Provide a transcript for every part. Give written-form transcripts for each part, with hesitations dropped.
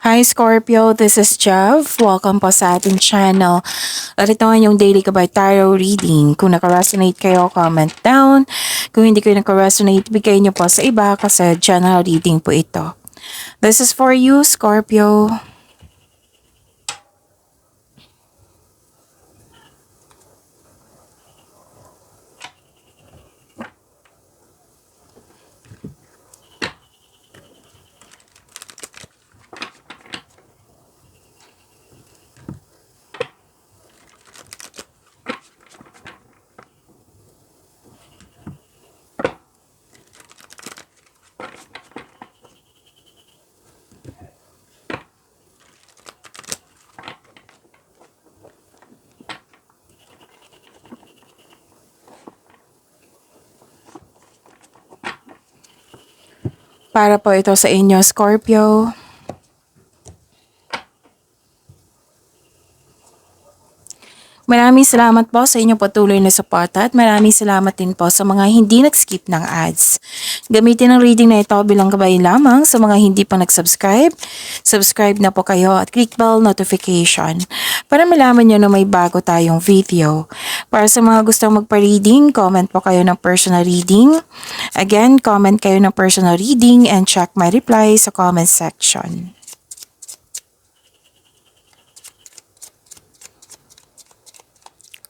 Hi Scorpio, this is Jeff. Welcome po sa ating channel. At ito ang yung daily kabay tarot reading. Kung naka-resonate kayo, comment down. Kung hindi kayo naka-resonate, bigay nyo po sa iba kasi general reading po ito. This is for you, Scorpio. Para po ito sa inyo, Scorpio. Maraming salamat po sa inyong patuloy na suporta at maraming salamat din po sa mga hindi nag-skip ng ads. Gamitin ang reading na ito bilang gabay lamang sa mga hindi pa nag-subscribe. Subscribe na po kayo at click bell notification para malaman nyo na may bago tayong video. Para sa mga gustong magpa-reading, comment po kayo ng personal reading. Again, comment kayo ng personal reading and check my reply sa comment section.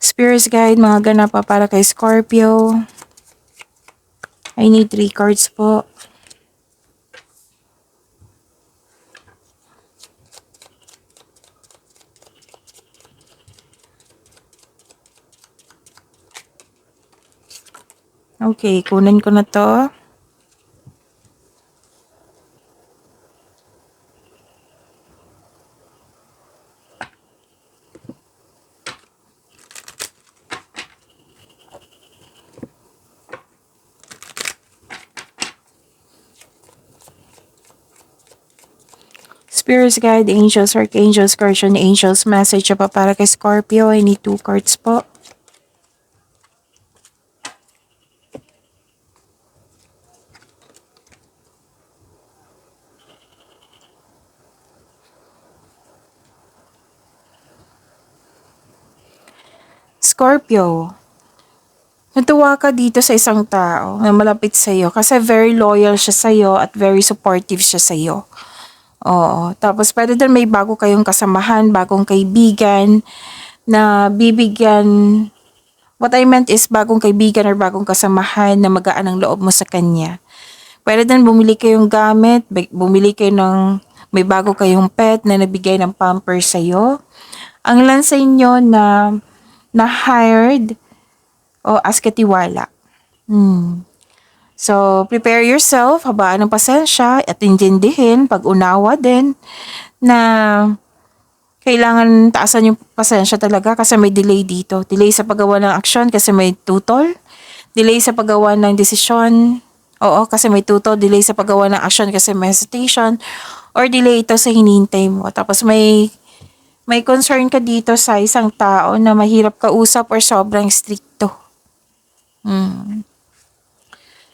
Spirits guide, mga ganap pa para kay Scorpio. I need 3 cards po. Okay, kunin ko na to. Spirits guide, angels, archangels, guardian angels, message pa para kay Scorpio. I need 2 cards po. Scorpio, natuwa ka dito sa isang tao na malapit sa iyo kasi very loyal siya sa iyo at very supportive siya sa iyo. Oo, tapos pwede din may bago kayong kasamahan, bagong kaibigan na bibigyan. What I meant is bagong kaibigan or bagong kasamahan na magaan ang loob mo sa kanya. Pwede din bumili kayong gamit, bumili kayo ng may bago kayong pet na nabigay ng pamper sa'yo. Ang lan sa inyo na hired o as katiwala. So, prepare yourself, habaan ng pasensya at intindihin, pag-unawa din na kailangan taasan yung pasensya talaga kasi may delay dito. Delay sa paggawa ng aksyon kasi may tutol. Delay sa paggawa ng desisyon. Oo, kasi may tutol. Delay sa paggawa ng aksyon kasi may hesitation. Or delay ito sa hinihintay mo. Tapos may concern ka dito sa isang tao na mahirap kausap or sobrang stricto.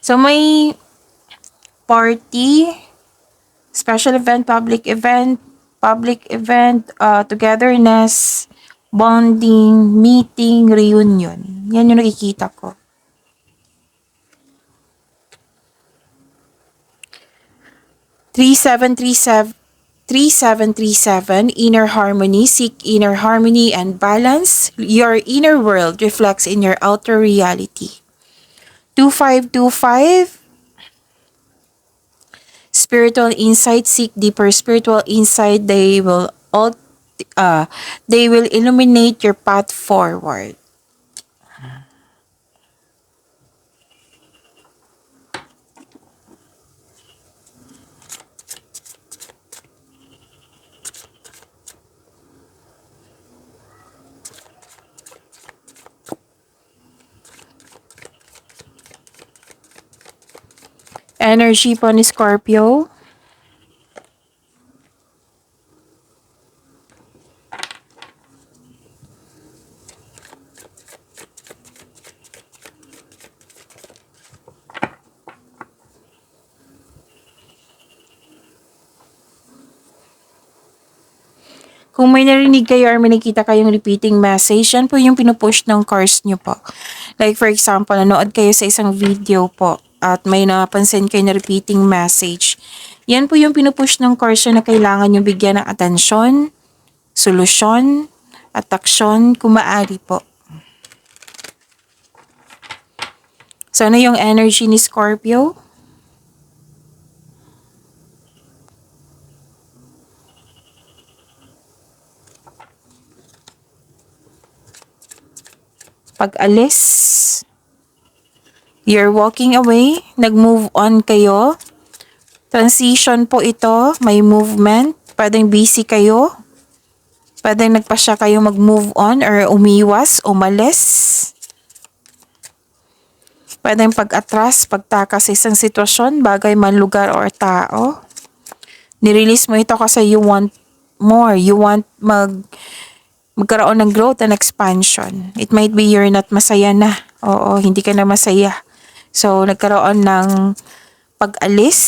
So may party, special event, public event, togetherness, bonding, meeting, reunion. Yan yung nakikita ko. Three seven three seven, inner harmony. Seek inner harmony and balance. Your inner world reflects in your outer reality. 2525, spiritual insight. Seek deeper spiritual insight. They will illuminate your path forward. Energy po ni Scorpio. Kung may narinig kayo or may nakita kayong repeating message, yan po yung pinupush ng cards nyo po. Like for example, nanood kayo sa isang video po at may napansin kayo na repeating message. Yan po yung pinupush ng cards na kailangan nyo bigyan ng atensyon, solusyon, at aksyon kung maaari po. So ano yung energy ni Scorpio? Pag-alis, you're walking away, nag-move on kayo. Transition po ito, may movement, pwedeng busy kayo, pwedeng nagpasya kayo mag-move on or umiwas, umalis. Pwedeng pag-atras, pagtakas sa isang sitwasyon, bagay man, lugar or tao. Nirelease mo ito kasi you want more, you want magkaroon ng growth and expansion. It might be you're not masaya na. Oo, hindi ka na masaya. So, nagkaroon ng pag-alis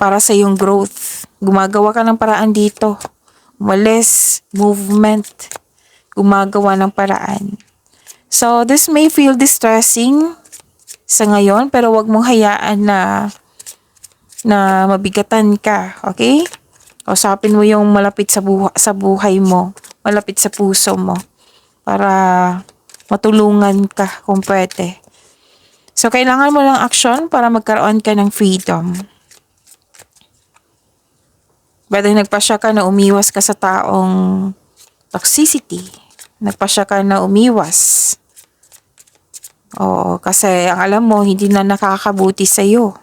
para sa yung growth. Gumagawa ka ng paraan dito. Umalis, movement, gumagawa ng paraan. So, this may feel distressing sa ngayon, pero wag mong hayaan na mabigatan ka, okay? Usapin mo yung malapit sa buhay mo, malapit sa puso mo, para matulungan ka kung pwede. So, kailangan mo ng action para magkaroon ka ng freedom. Pwede nagpasya ka na umiwas ka sa taong toxicity. Nagpasya ka na umiwas. Oo, kasi ang alam mo, hindi na nakakabuti sa'yo.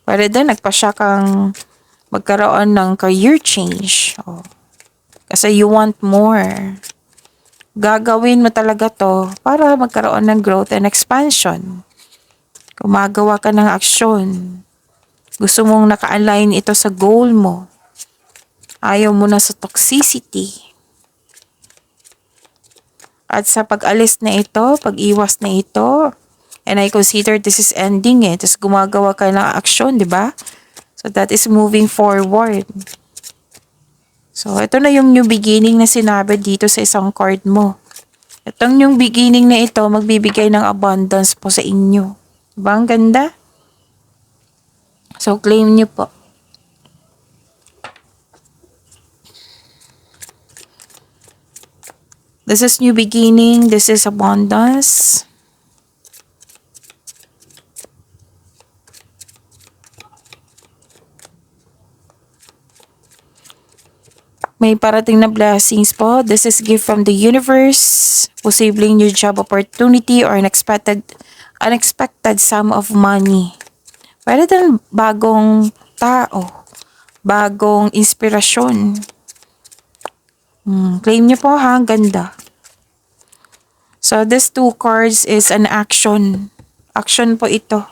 Pwede din, nagpasya kang magkaroon ng career change. Kasi you want more. Gagawin mo talaga to para magkaroon ng growth and expansion. Gumagawa ka ng aksyon. Gusto mong naka-align ito sa goal mo. Ayaw mo na sa toxicity. At sa pag-alis na ito, pag-iwas na ito, and I consider this is ending eh. Tapos gumagawa ka ng aksyon, di ba? So that is moving forward. So ito na yung new beginning na sinabi dito sa isang card mo. Itong new beginning na ito, magbibigay ng abundance po sa inyo. Diba? Ang ganda? So claim nyo po. This is new beginning. This is abundance. May parating na blessings po. This is gift from the universe. Posibleng new job opportunity or unexpected sum of money. Pwede din bagong tao. Bagong inspirasyon. Claim niyo po ha. Ang ganda. So, this 2 cards is an action. Action po ito.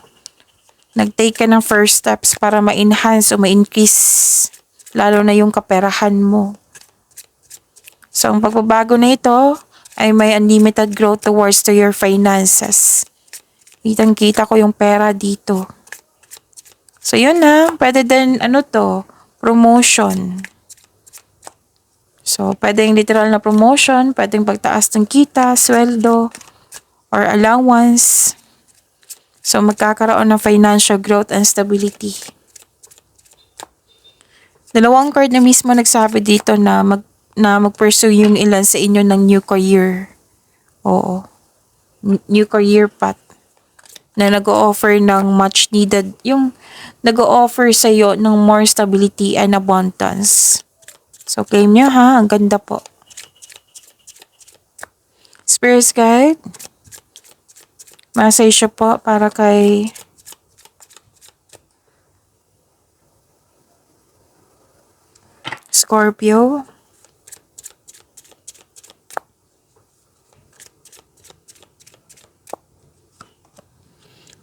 Nag-take ka ng first steps para ma-enhance o ma-increase. Lalo na yung kaperahan mo. So, ang pagbabago na ito ay may unlimited growth towards to your finances. Kitang-kita ko yung pera dito. So, yun na. Pwede din, promotion. So, pwedeng literal na promotion, pwedeng pagtaas ng kita, sweldo, or allowance. So, magkakaroon ng financial growth and stability. Dalawang card na mismo nagsabi dito na mag-pursue yung ilan sa inyo ng new career. Oo. New career path. Na nag-o-offer ng much needed, yung nag-o-offer sa'yo ng more stability and abundance. So, claim nyo ha. Ang ganda po. Spirit guide. Message po para kay Scorpio.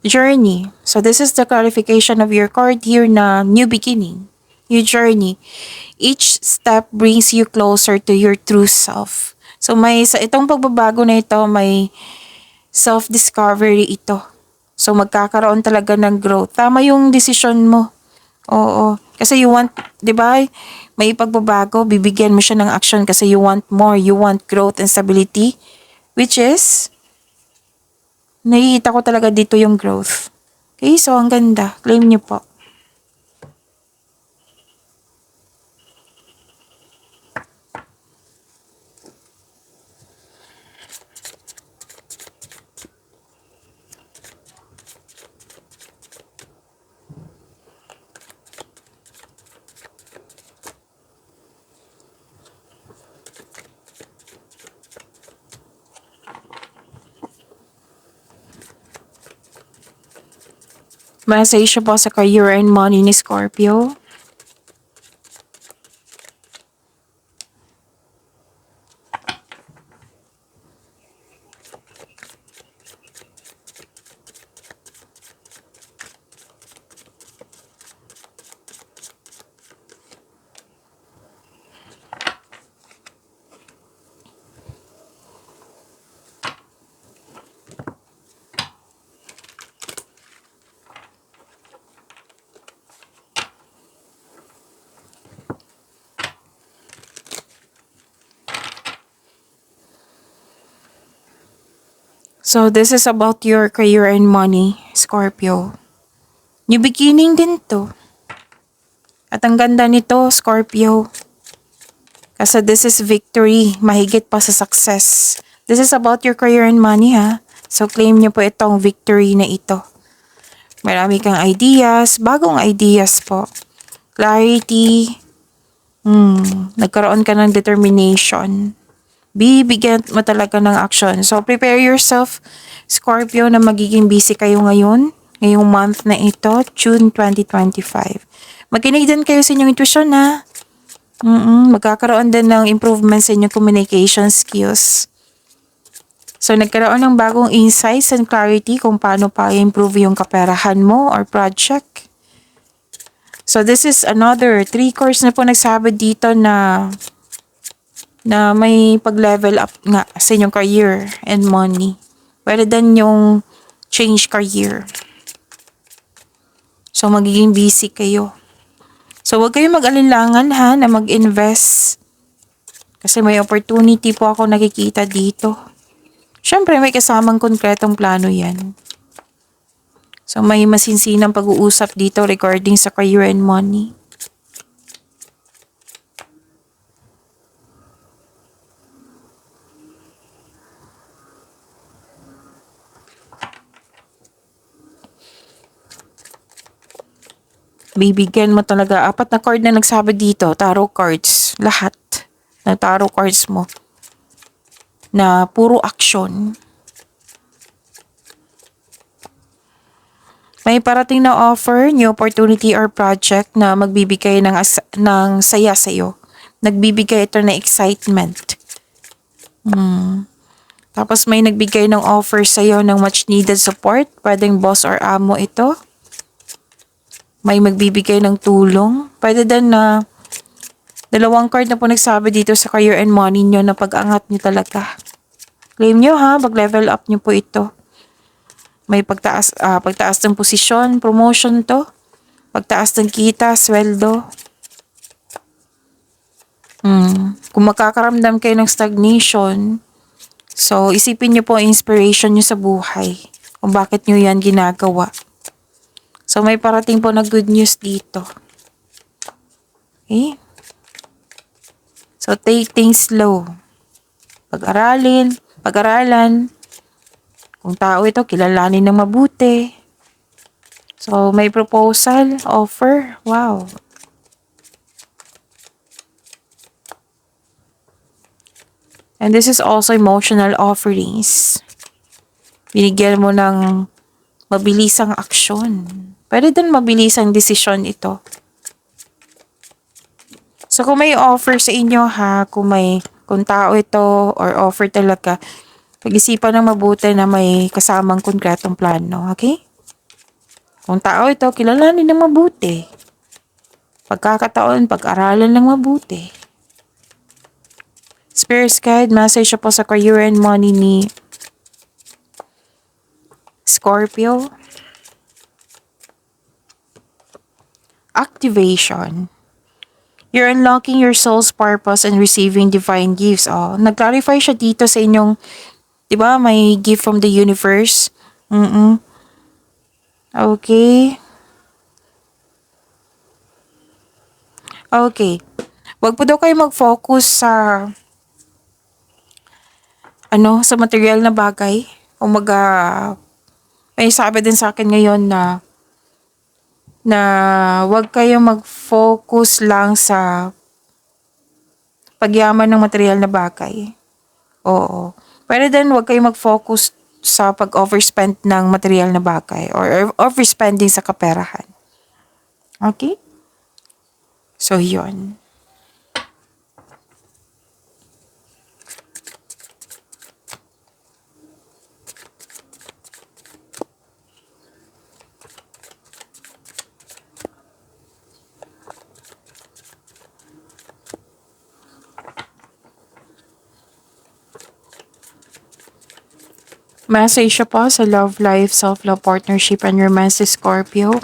Journey. So, this is the clarification of your card here na new beginning. New journey. Each step brings you closer to your true self. So, sa itong pagbabago na ito, may self-discovery ito. So, magkakaroon talaga ng growth. Tama yung decision mo. Oo. Kasi you want, di ba, may pagbabago, bibigyan mo siya ng action kasi you want more, you want growth and stability, which is, nakikita ko talaga dito yung growth. Okay, so ang ganda. Claim niyo po. Message po sa career and money ni Scorpio. So this is about your career and money, Scorpio. New beginning din to. At ang ganda nito, Scorpio. Kasi this is victory, mahigit pa sa success. This is about your career and money, ha. So claim niyo po itong victory na ito. Marami kang ideas, bagong ideas po. Clarity. Nagkaroon ka ng determination. Bibigyan mo talaga ng action. So, prepare yourself, Scorpio, na magiging busy kayo ngayon. Ngayong month na ito, June 2025. Makinig din kayo sa inyong intuition, ha? Magkakaroon din ng improvement sa inyong communication skills. So, nagkaroon ng bagong insights and clarity kung paano pa i-improve yung kaperahan mo or project. So, this is another 3 cards na po nagsabi dito na may pag-level up nga sa inyong career and money. Pwede din yung change career. So, magiging busy kayo. So, huwag kayong mag-alinlangan, ha, na mag-invest. Kasi may opportunity po ako nakikita dito. Siyempre, may kasamang konkretong plano yan. So, may masinsinang pag-uusap dito regarding sa career and money. Bibigyan mo talaga. 4 na card na nagsabi dito. Tarot cards. Lahat ng tarot cards mo. Na puro action. May parating na offer, new opportunity or project na magbibigay ng saya sa'yo. Nagbibigay ito ng excitement. Tapos may nagbigay ng offer sa'yo ng much needed support. Pwedeng boss or amo ito. May magbibigay ng tulong. Pwede din na 2 card na po nagsabi dito sa career and money nyo na pag-angat nyo talaga. Claim nyo, ha, pag-level up nyo po ito. May pagtaas ng posisyon, promotion to. Pagtaas ng kita, sweldo. Kung makakaramdam kayo ng stagnation, so isipin nyo po ang inspiration nyo sa buhay. Kung bakit nyo yan ginagawa. So, may parating po na good news dito. Okay? So, take things slow. Pag-aralan. Kung tao ito, kilalanin ng mabuti. So, may proposal, offer. Wow. And this is also emotional offerings. Binigyan mo ng mabilisang aksyon. Pwede din mabilisang desisyon ito. So, kung may offer sa inyo, ha, kung tao ito or offer talaga, pag-isipan ng mabuti na may kasamang konkretong plano, okay? Kung tao ito, kilalanin ng mabuti. Pagkakataon, pag-aralan ng mabuti. Spirit guide, message po sa career and money ni Scorpio. activation. You're unlocking your soul's purpose and receiving divine gifts. Oh, nag-clarify siya dito sa inyong, 'di ba, may gift from the universe. Mm. Okay. Okay. Wag po daw kayo mag-focus sa sa material na bagay. Umaga, may sabi din sa akin ngayon na wag kayong mag-focus lang sa pagyaman ng material na bagay. Oo. Pero then, wag kayong mag-focus sa pag-overspend ng material na bagay or overspending sa kaperahan. Okay? So, yun. Message siya po sa love life, self-love, partnership, and romance, Scorpio.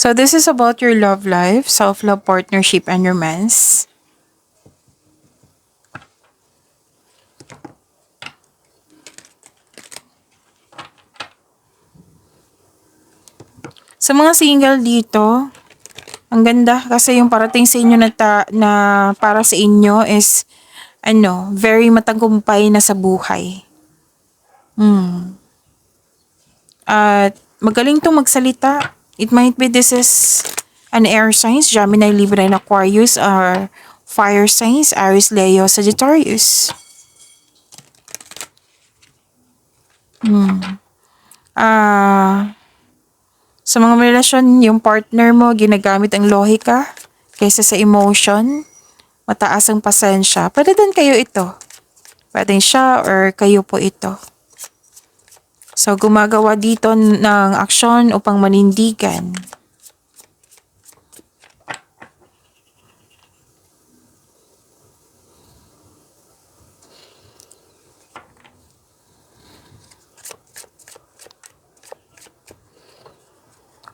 So this is about your love life, self-love, partnership, and romance. Sa mga single dito, ang ganda kasi yung parating sa inyo na para sa inyo is very matagumpay na sa buhay. At magaling tong magsalita. It might be this is an air signs, Gemini, Libra, and Aquarius, or fire signs, Aries, Leo, Sagittarius. Sa mga relasyon, yung partner mo, ginagamit ang lohika kaysa sa emotion, mataas ang pasensya. Pwede din kayo ito. Pwede siya or kayo po ito. So, gumagawa dito ng aksyon upang manindigan.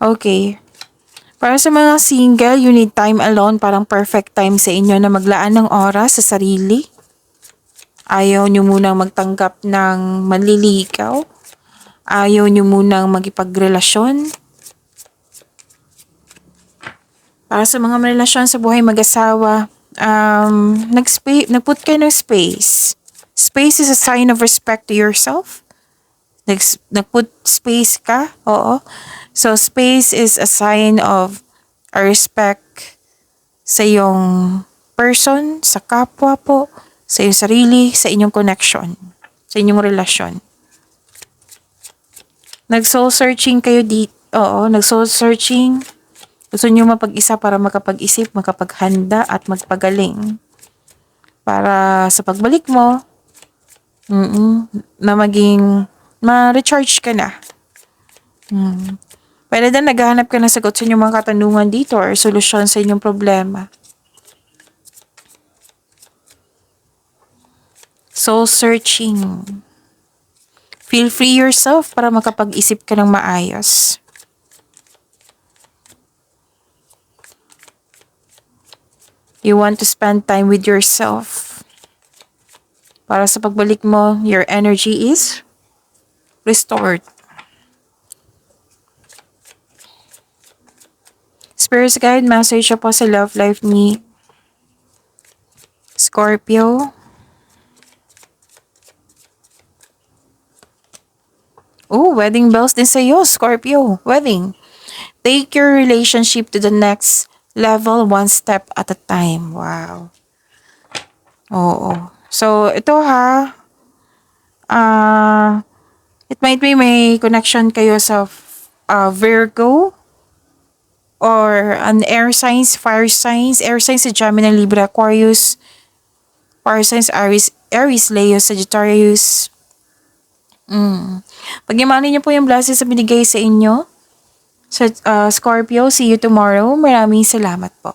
Okay. Para sa mga single, you need time alone. Parang perfect time sa inyo na maglaan ng oras sa sarili. Ayaw nyo munang magtanggap ng manliligaw. Ayaw nyo munang magipagrelasyon. Para sa mga relasyon sa buhay mag-asawa, nag-put kayo ng space. Space is a sign of respect to yourself. Nag-put space ka, oo. So, space is a sign of a respect sa iyong person, sa kapwa po, sa iyong sarili, sa inyong connection, sa inyong relasyon. Nag-soul searching kayo dito. Oo, nag-soul searching. Gusto niyo mapag-isa para makapag-isip, makapaghanda at magpagaling. Para sa pagbalik mo, na maging ma-recharge ka na. Pwede din naghahanap ka ng sagot sa inyong mga katanungan dito or solusyon sa inyong problema. Soul searching. Feel free yourself para makapag-isip ka ng maayos. You want to spend time with yourself. Para sa pagbalik mo, your energy is restored. Spirit's guide message po sa love life ni Scorpio. Oh, wedding bells din sa iyo, Scorpio. Wedding. Take your relationship to the next level one step at a time. Wow. Oo. So, ito it might be may connection kayo sa Virgo or an air signs, fire signs. Air signs sa Gemini, Libra, Aquarius. Fire signs, Aries, Aries, Leo, Sagittarius. Pag-imanin niyo po yung blessings na binigay sa inyo. Sa Scorpio, see you tomorrow. Maraming salamat po.